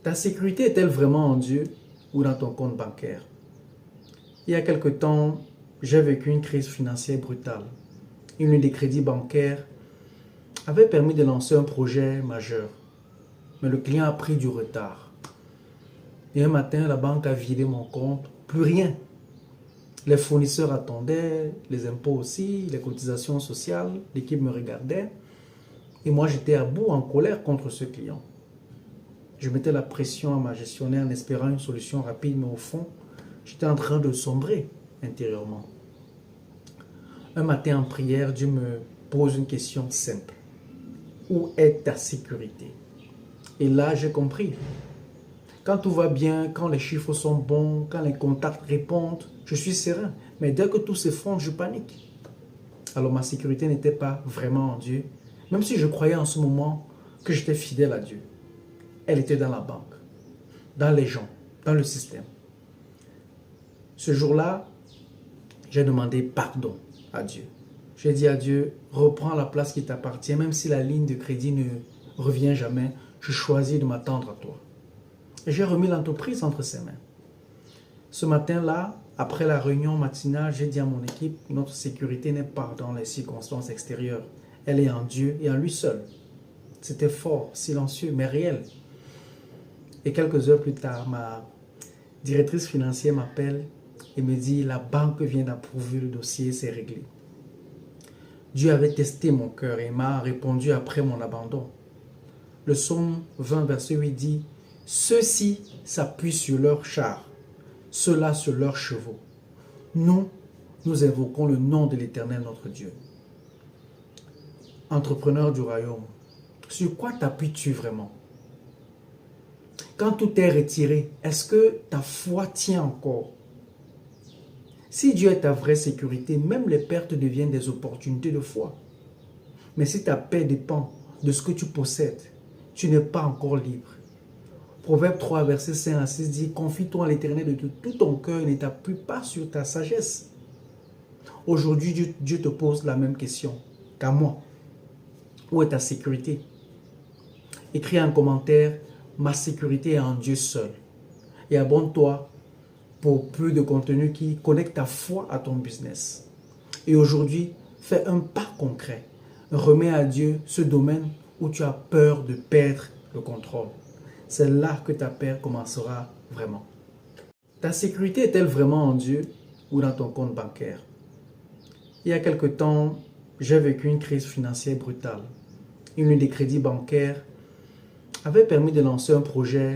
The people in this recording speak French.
Ta sécurité est-elle vraiment en Dieu ou dans ton compte bancaire? Il y a quelque temps, j'ai vécu une crise financière brutale. Une ligne de crédit bancaire avait permis de lancer un projet majeur, mais le client a pris du retard. Et un matin, la banque a vidé mon compte, plus rien. Les fournisseurs attendaient, les impôts aussi, les cotisations sociales, l'équipe me regardait. Et moi, j'étais à bout en colère contre ce client. Je mettais la pression à ma gestionnaire en espérant une solution rapide, mais au fond, j'étais en train de sombrer intérieurement. Un matin en prière, Dieu me pose une question simple. Où est ta sécurité? Et là, j'ai compris. Quand tout va bien, quand les chiffres sont bons, quand les contacts répondent, je suis serein. Mais dès que tout s'effondre, je panique. Alors ma sécurité n'était pas vraiment en Dieu, même si je croyais en ce moment que j'étais fidèle à Dieu. Elle était dans la banque, dans les gens, dans le système. Ce jour-là, j'ai demandé pardon à Dieu. J'ai dit à Dieu, reprends la place qui t'appartient, même si la ligne de crédit ne revient jamais, je choisis de m'attendre à toi. Et j'ai remis l'entreprise entre ses mains. Ce matin-là, après la réunion matinale, j'ai dit à mon équipe, notre sécurité n'est pas dans les circonstances extérieures. Elle est en Dieu et en lui seul. C'était fort, silencieux, mais réel. Et quelques heures plus tard, ma directrice financière m'appelle et me dit, la banque vient d'approuver le dossier, c'est réglé. Dieu avait testé mon cœur et m'a répondu après mon abandon. Le psaume 20, verset 8 dit, ceux-ci s'appuient sur leurs chars, ceux-là sur leurs chevaux. Nous invoquons le nom de l'Éternel notre Dieu. Entrepreneur du royaume, sur quoi t'appuies-tu vraiment? Quand tout est retiré, est-ce que ta foi tient encore? Si Dieu est ta vraie sécurité, même les pertes deviennent des opportunités de foi. Mais si ta paix dépend de ce que tu possèdes, tu n'es pas encore libre. Proverbe 3, verset 5 à 6 dit, confie-toi à l'Éternel de tout ton cœur et ne t'appuie pas sur ta sagesse. Aujourd'hui, Dieu te pose la même question qu'à moi. Où est ta sécurité? Écris un commentaire, ma sécurité est en Dieu seul. Et abonne-toi pour plus de contenu qui connecte ta foi à ton business. Et aujourd'hui, fais un pas concret. Remets à Dieu ce domaine où tu as peur de perdre le contrôle. C'est là que ta paix commencera vraiment. Ta sécurité est-elle vraiment en Dieu ou dans ton compte bancaire? Il y a quelque temps, j'ai vécu une crise financière brutale. Une ligne de crédit bancaire avait permis de lancer un projet